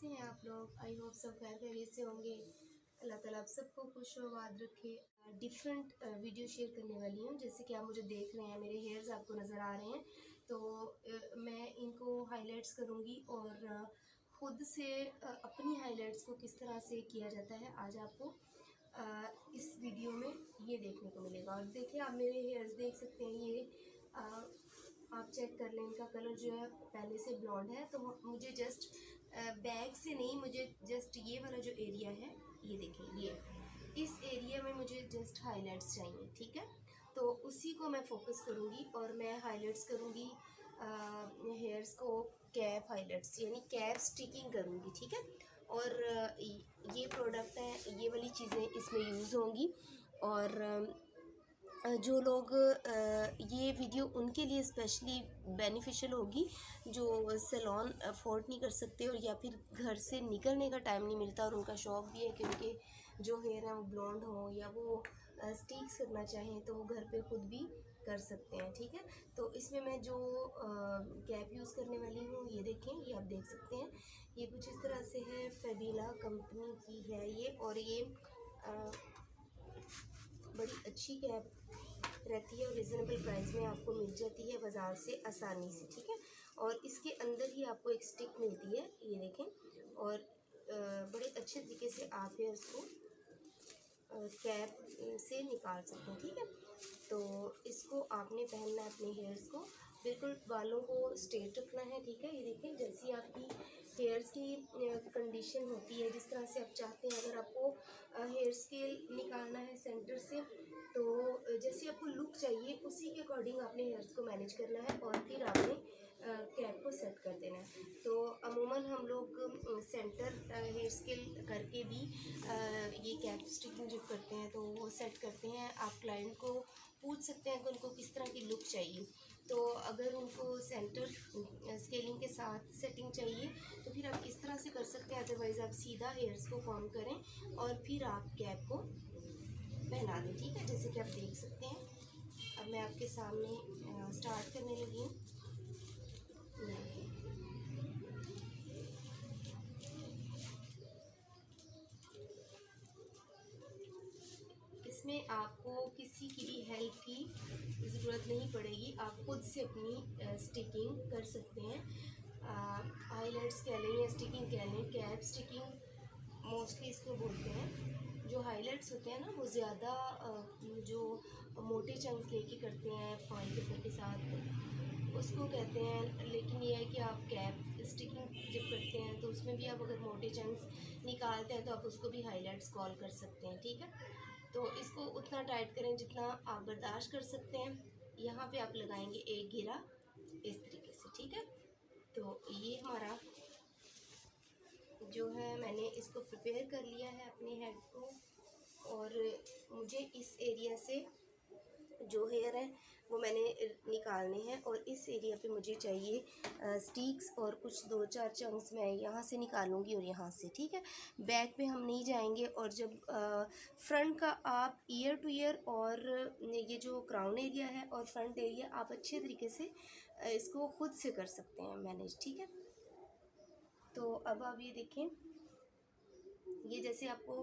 कैसे हैं आप लोग। आई होप सब खैर खैरियत से होंगे। अल्लाह ताला आप सबको खुश और आबाद रखे। डिफरेंट वीडियो शेयर करने वाली हूँ। जैसे कि आप मुझे देख रहे हैं, मेरे हेयर्स आपको नज़र आ रहे हैं, तो मैं इनको हाइलाइट्स करूँगी और ख़ुद से अपनी हाइलाइट्स को किस तरह से किया जाता है आज आपको इस वीडियो में ये देखने को मिलेगा। और देखिए, आप मेरे हेयर्स देख सकते हैं, ये आप चेक कर लें, इनका कलर जो है पहले से ब्लॉन्ड है। तो मुझे जस्ट बैक से नहीं, मुझे जस्ट ये वाला जो एरिया है, ये देखें, ये इस एरिया में मुझे जस्ट हाइलाइट्स चाहिए, ठीक है। तो उसी को मैं फोकस करूँगी और मैं हाइलाइट्स करूँगी हेयर्स को कैप हाइलाइट्स यानी कैप स्टिकिंग करूँगी, ठीक है। और ये प्रोडक्ट है, ये वाली चीज़ें इसमें यूज़ होंगी। और जो लोग ये वीडियो उनके लिए स्पेशली बेनिफिशियल होगी जो सैलून अफोर्ड नहीं कर सकते और या फिर घर से निकलने का टाइम नहीं मिलता और उनका शौक़ भी है कि उनके जो हेयर हैं वो ब्लॉन्ड हों या वो स्टिक्स करना चाहें, तो वो घर पे ख़ुद भी कर सकते हैं, ठीक है। तो इसमें मैं जो कैप यूज़ करने वाली हूँ, ये देखें, ये आप देख सकते हैं, ये कुछ इस तरह से है। फेबिला कंपनी की है ये, और ये बड़ी अच्छी कैप रहती है और रिजनेबल प्राइस में आपको मिल जाती है बाज़ार से आसानी से, ठीक है। और इसके अंदर ही आपको एक स्टिक मिलती है, ये देखें, और बड़े अच्छे तरीके से आप ये इसको कैप से निकाल सकते हैं, ठीक है। तो इसको आपने पहनना है अपने हेयर्स को, बिल्कुल बालों को स्ट्रेट रखना है, ठीक है। ये देखें, जैसी आपकी हेयर्स की कंडीशन होती है, जिस तरह से आप चाहते हैं, अगर आपको हेयर स्केल निकालना है सेंटर से, तो जैसे आपको लुक चाहिए उसी के अकॉर्डिंग आपने हेयर्स को मैनेज करना है और फिर आपने कैप को सेट कर देना है। तो अमूमन हम लोग सेंटर हेयर स्केल करके भी ये कैप स्टिकिंग जो करते हैं तो वो सेट करते हैं। आप क्लाइंट को पूछ सकते हैं कि उनको किस तरह की लुक चाहिए। तो अगर उनको सेंटर स्केलिंग के साथ सेटिंग चाहिए तो फिर आप इस तरह से कर सकते हैं, अदरवाइज़ आप सीधा हेयर्स को फॉर्म करें और फिर आप कैप को पहना दें, ठीक है। जैसे कि आप देख सकते हैं, अब मैं आपके सामने स्टार्ट करने लगी हूँ। इसमें आपको किसी की भी हेल्प की ज़रूरत नहीं पड़ेगी, आप खुद से अपनी स्टिकिंग कर सकते हैं। हाइलाइट्स कह लें या स्टिकिंग कह लें, कैप स्टिकिंग मोस्टली इसको बोलते हैं। जो हाइलाइट्स होते हैं ना, वो ज़्यादा जो मोटे चंक्स लेके करते हैं फाइन पेपर के साथ, उसको कहते हैं। लेकिन ये है कि आप कैप स्टिकिंग जब करते हैं तो उसमें भी आप अगर मोटे चंक्स निकालते हैं तो आप उसको भी हाइलाइट्स कॉल कर सकते हैं, ठीक है। तो इसको उतना टाइट करें जितना आप बर्दाश्त कर सकते हैं। यहाँ पे आप लगाएंगे एक घेरा इस तरीके से, ठीक है। तो ये हमारा जो है, मैंने इसको प्रिपेयर कर लिया है अपने हेड को, और मुझे इस एरिया से जो हेयर है वो मैंने निकालने हैं, और इस एरिया पे मुझे चाहिए स्टिक्स और कुछ 2-4 चंक्स मैं यहाँ से निकालूंगी और यहाँ से, ठीक है। बैक पे हम नहीं जाएंगे। और जब फ्रंट का आप ईयर टू ईयर और ये जो क्राउन एरिया है और फ्रंट एरिया आप अच्छे तरीके से इसको खुद से कर सकते हैं मैनेज, ठीक है। तो अब आप ये देखें, ये जैसे आपको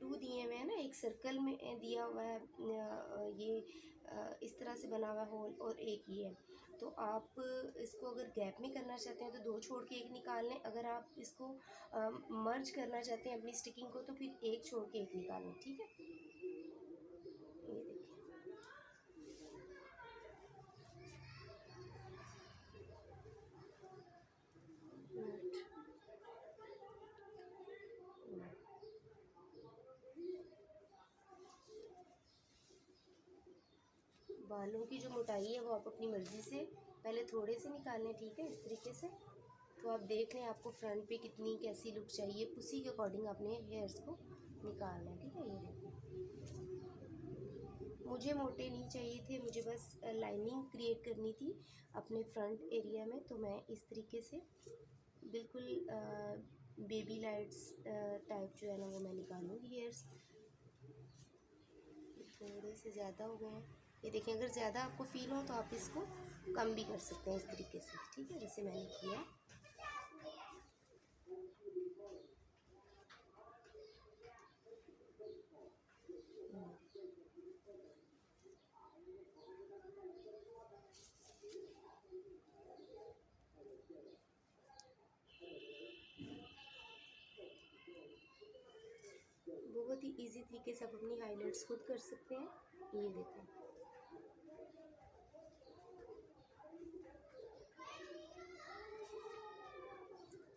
2 दिए हुए हैं ना, एक सर्कल में दिया हुआ है, ये इस तरह से बना हुआ होल, और एक ये है। तो आप इसको अगर गैप में करना चाहते हैं तो 2 छोड़ के एक निकाल लें। अगर आप इसको मर्ज करना चाहते हैं अपनी स्टिकिंग को तो फिर 1 छोड़ के 1 निकाल लें, ठीक है। ये देखिए, बालों की जो मोटाई है वो आप अपनी मर्ज़ी से पहले थोड़े से निकाल लें, ठीक है, इस तरीके से। तो आप देख लें आपको फ्रंट पे कितनी कैसी लुक चाहिए, उसी के अकॉर्डिंग अपने हेयर्स को निकालना है, ठीक है। ये देखिए, मुझे मोटे नहीं चाहिए थे, मुझे बस लाइनिंग क्रिएट करनी थी अपने फ्रंट एरिया में। तो मैं इस तरीके से बिल्कुल बेबी लाइट्स टाइप जो है ना वो मैं निकालूँगी हेयर्स। थोड़े से ज़्यादा हो गए हैं, ये देखें। अगर ज़्यादा आपको फील हो तो आप इसको कम भी कर सकते हैं इस तरीके से, ठीक है, जैसे मैंने किया। बहुत ही इजी तरीके से आप अपनी हाइलाइट्स खुद कर सकते हैं। ये देखें,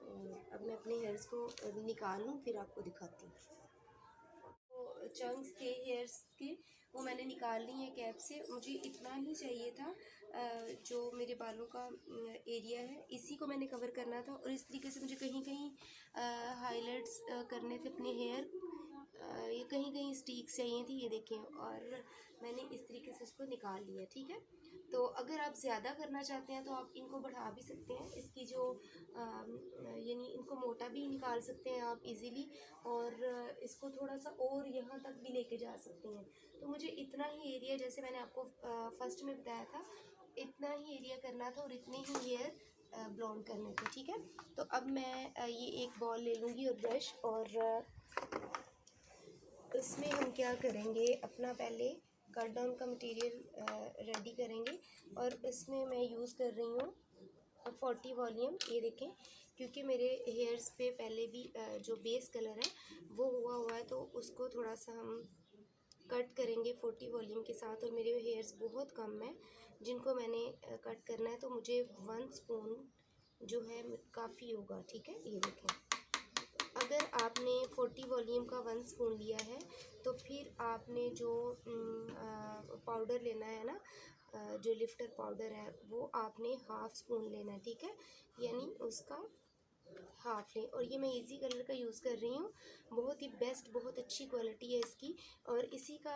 और अब मैं अपने हेयर्स को निकाल लूँ फिर आपको दिखाती हूँ। तो चंक्स थे हेयर्स के, वो मैंने निकाल ली है कैप से। मुझे इतना ही चाहिए था, जो मेरे बालों का एरिया है इसी को मैंने कवर करना था। और इस तरीके से मुझे कहीं कहीं हाइलाइट्स करने थे अपने हेयर, ये कहीं कहीं स्टिक्स चाहिए थी, ये देखें। और मैंने इस तरीके से इसको निकाल लिया, ठीक है। तो अगर आप ज़्यादा करना चाहते हैं तो आप इनको बढ़ा भी सकते हैं, इसकी जो यानी इनको मोटा भी निकाल सकते हैं आप इजीली, और इसको थोड़ा सा और यहाँ तक भी लेके जा सकते हैं। तो मुझे इतना ही एरिया, जैसे मैंने आपको फर्स्ट में बताया था, इतना ही एरिया करना था और इतने ही हेयर ब्लॉन्ड करने थे, ठीक है। तो अब मैं ये एक बॉल ले लूँगी और ब्रश, और इसमें हम क्या करेंगे, अपना पहले कट डाउन का मटेरियल रेडी करेंगे। और इसमें मैं यूज़ कर रही हूँ 40 वॉल्यूम, ये देखें, क्योंकि मेरे हेयर्स पे पहले भी जो बेस कलर है वो हुआ है, तो उसको थोड़ा सा हम कट करेंगे 40 वॉल्यूम के साथ। और मेरे हेयर्स बहुत कम है जिनको मैंने कट करना है, तो मुझे 1 स्पून जो है काफ़ी होगा, ठीक है। ये देखें, अगर आपने 40 वॉल्यूम का 1 स्पून लिया है तो फिर आपने जो पाउडर लेना है ना, जो लिफ्टर पाउडर है, वो आपने हाफ़ स्पून लेना है, ठीक है। यानी उसका हाफ लें। और ये मैं इजी कलर का यूज़ कर रही हूँ, बहुत ही बेस्ट, बहुत अच्छी क्वालिटी है इसकी। और इसी का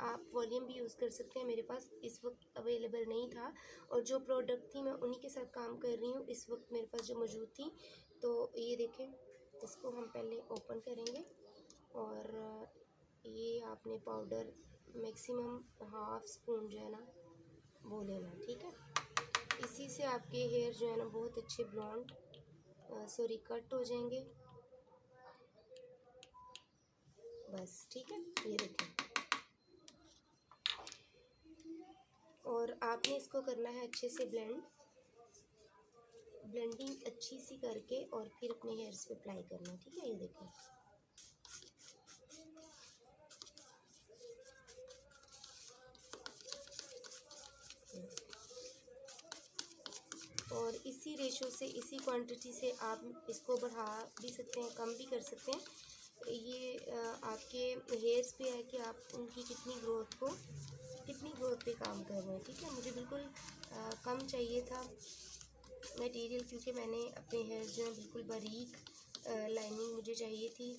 आप वॉल्यूम भी यूज़ कर सकते हैं, मेरे पास इस वक्त अवेलेबल नहीं था, और जो प्रोडक्ट थी मैं उन्हीं के साथ काम कर रही हूँ इस वक्त मेरे पास जो मौजूद थी। तो ये देखें, इसको हम पहले ओपन करेंगे, और ये आपने पाउडर मैक्सिमम हाफ स्पून जो है ना वो लेना, ठीक है। इसी से आपके हेयर जो है ना बहुत अच्छे ब्लॉन्ड सॉरी कट हो जाएंगे, बस, ठीक है। ये देखें, और आपने इसको करना है अच्छे से ब्लेंडिंग अच्छी सी करके, और फिर अपने हेयर्स पे अप्लाई करना है, ठीक है। ये देखें, और इसी रेशो से, इसी क्वांटिटी से आप इसको बढ़ा भी सकते हैं, कम भी कर सकते हैं। ये आपके हेयर्स पे है कि आप उनकी कितनी ग्रोथ पे काम कर रहे हैं, ठीक है। मुझे बिल्कुल कम चाहिए था मटेरियल, क्योंकि मैंने अपने हेयर जो है बिल्कुल बारीक लाइनिंग मुझे चाहिए थी,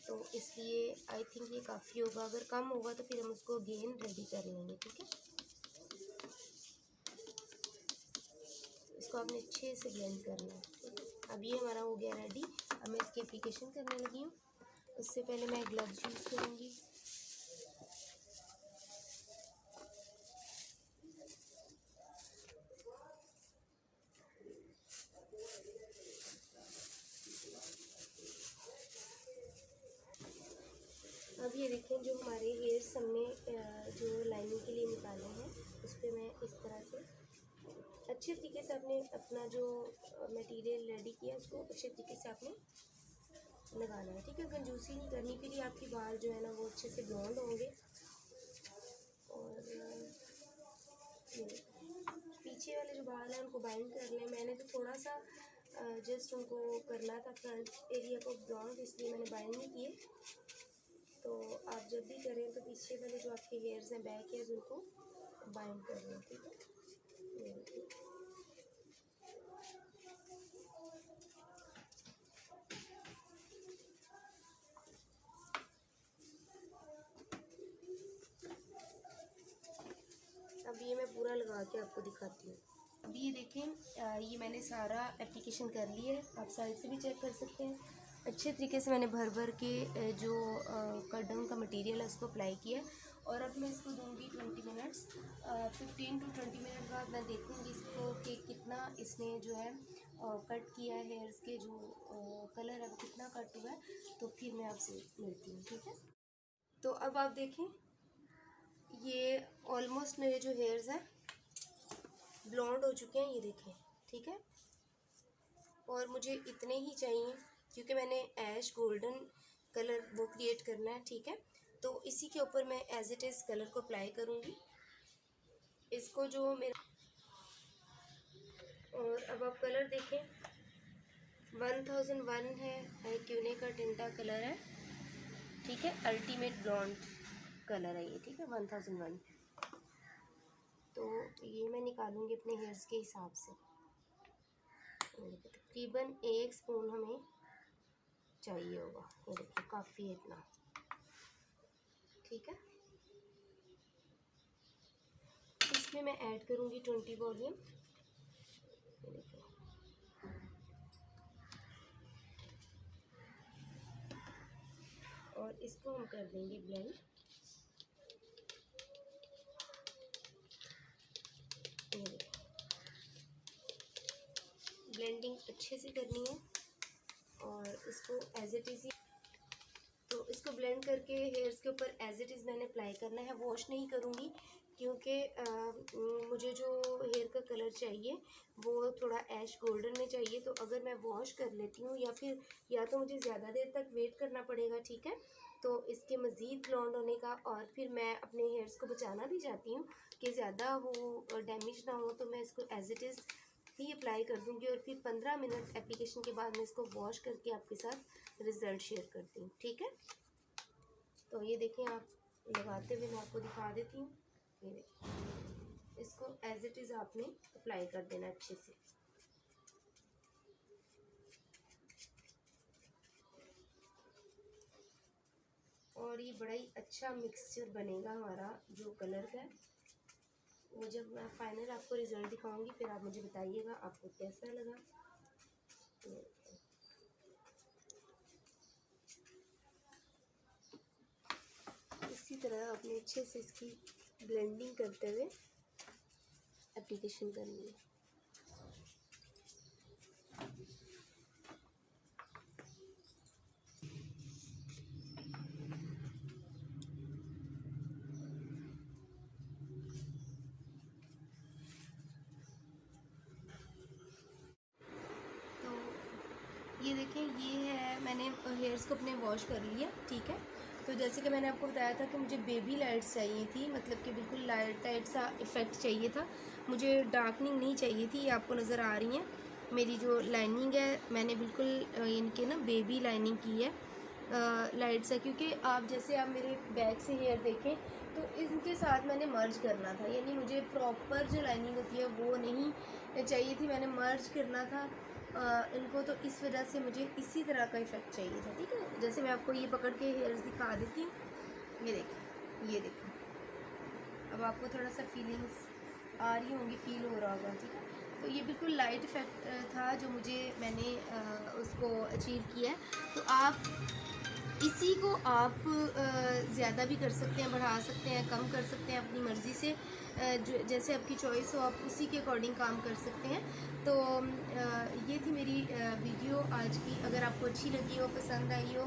तो इसलिए आई थिंक ये काफ़ी होगा। अगर कम होगा तो फिर हम उसको अगेन रेडी कर लेंगे, ठीक है। इसको आपने अच्छे से ब्लेंड करना है, ठीक है। अब ये हमारा हो गया रेडी। अब मैं इसकी एप्लीकेशन करने लगी हूँ। उससे पहले मैं ग्लव्स यूज़ करूँगी। अब ये देखें, जो हमारे हेयर्स हमने जो लाइनिंग के लिए निकाले हैं, उस पर मैं इस तरह से अच्छे तरीके से आपने अपना जो मटेरियल रेडी किया उसको अच्छे तरीके से आपने लगाना है, ठीक है। कंजूसी नहीं करनी, फिर ही आपके बाल जो है ना वो अच्छे से ब्लॉन्ड होंगे। और पीछे वाले जो बाल हैं उनको बाइंड कर लें। मैंने तो थोड़ा सा जस्ट उनको करना था फ्रंट एरिया को ब्लॉन्ड, इसलिए मैंने बाइंड नहीं किए। तो आप जब भी करें तो पीछे वाले जो आपके हेयर्स हैं, बैक हेयर्स, उनको बाइंड कर लें, ठीक है। अब ये मैं पूरा लगा के आपको दिखाती हूँ। अभी ये देखें, ये मैंने सारा एप्लीकेशन कर लिया है, आप साइड से भी चेक कर सकते हैं। अच्छे तरीके से मैंने भर के जो कट डाउन का मटेरियल है उसको अप्लाई किया। और अब मैं इसको दूंगी 20 मिनट्स, 15 to 20 मिनट बाद मैं देखूंगी इसको कि कितना इसने जो है कट किया है, हेयर्स के जो कलर है वो कितना कट हुआ है। तो फिर मैं आपसे मिलती हूँ, ठीक है। तो अब आप देखें, ये ऑलमोस्ट मेरे जो हेयर्स हैं ब्लॉन्ड हो चुके हैं, ये देखें, ठीक है। और मुझे इतने ही चाहिए, क्योंकि मैंने ऐश गोल्डन कलर वो क्रिएट करना है, ठीक है। तो इसी के ऊपर मैं एज इट इज़ कलर को अप्लाई करूँगी इसको जो मेरा। और अब आप कलर देखें, 1001 है, क्यूने का टिंटा कलर है, ठीक है। अल्टीमेट ब्लॉन्ड कलर है ये, ठीक है, 1001। तो ये मैं निकालूंगी अपने हेयर्स के हिसाब से। तकरीबन 1 स्पून हमें चाहिए होगा, ये देखिए काफ़ी है इतना, ठीक है। इसमें मैं ऐड करूँगी 20 वॉल्यूम, ये देखिए। और इसको हम कर देंगे ब्लेंड, ये देखिए। ब्लेंडिंग अच्छे से करनी है और इसको एज इट इज़, तो इसको ब्लेंड करके हेयर्स के ऊपर एज इट इज़ मैंने अप्लाई करना है। वॉश नहीं करूँगी क्योंकि मुझे जो हेयर का कलर चाहिए वो थोड़ा ऐश गोल्डन में चाहिए। तो अगर मैं वॉश कर लेती हूँ या तो मुझे ज़्यादा देर तक वेट करना पड़ेगा, ठीक है। तो इसके मज़ीद ब्लॉन्ड होने का, और फिर मैं अपने हेयर्स को बचाना भी चाहती हूँ कि ज़्यादा वो डैमेज ना हो, तो मैं इसको एज इट इज़ ही अप्लाई कर दूँगी। और फिर 15 मिनट एप्लीकेशन के बाद मैं इसको वॉश करके आपके साथ रिज़ल्ट शेयर करती हूँ, ठीक है। तो ये देखें, आप लगाते हुए मैं आपको दिखा देती हूँ, ये देखिए। इसको एज इट इज़ आपने अप्लाई कर देना अच्छे से। और ये बड़ा ही अच्छा मिक्सचर बनेगा हमारा जो कलर का है। वो जब मैं फाइनल आपको रिज़ल्ट दिखाऊंगी फिर आप मुझे बताइएगा आपको कैसा लगा। इसी तरह आपने अच्छे से इसकी ब्लेंडिंग करते हुए एप्लीकेशन करनी है। ये देखें, ये है, मैंने हेयर्स को अपने वॉश कर लिया, ठीक है। तो जैसे कि मैंने आपको बताया था कि मुझे बेबी लाइट्स चाहिए थी, मतलब कि बिल्कुल लाइट टाइट सा इफ़ेक्ट चाहिए था, मुझे डार्कनिंग नहीं चाहिए थी। ये आपको नज़र आ रही हैं मेरी जो लाइनिंग है, मैंने बिल्कुल इनके ना बेबी लाइनिंग की है लाइट सा, क्योंकि आप जैसे आप मेरे बैक से हेयर देखें तो इनके साथ मैंने मर्ज करना था, यानी मुझे प्रॉपर जो लाइनिंग होती है वो नहीं चाहिए थी, मैंने मर्ज करना था इनको। तो इस वजह से मुझे इसी तरह का इफ़ेक्ट चाहिए था, ठीक है। जैसे मैं आपको ये पकड़ के हेयर्स दिखा देती हूँ, ये देखिए, ये देखो, अब आपको थोड़ा सा फीलिंग्स आ रही होंगी, फील हो रहा होगा, ठीक है। तो ये बिल्कुल लाइट इफ़ेक्ट था जो मैंने उसको अचीव किया है। तो आप इसी को आप ज़्यादा भी कर सकते हैं, बढ़ा सकते हैं, कम कर सकते हैं अपनी मर्ज़ी से, जो जैसे आपकी चॉइस हो आप उसी के अकॉर्डिंग काम कर सकते हैं। तो ये थी मेरी वीडियो आज की। अगर आपको अच्छी लगी हो, पसंद आई हो,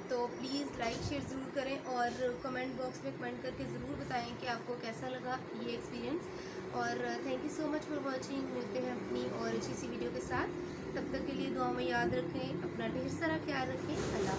तो प्लीज़ लाइक शेयर ज़रूर करें और कमेंट बॉक्स में कमेंट करके ज़रूर बताएं कि आपको कैसा लगा ये एक्सपीरियंस। और thank you so much for watching. मिलते हैं अपनी और अच्छी सी वीडियो के साथ, तब तक के लिए दुआ में याद रखें, अपना ढेर सारा ख्याल रखें। अल्लाह।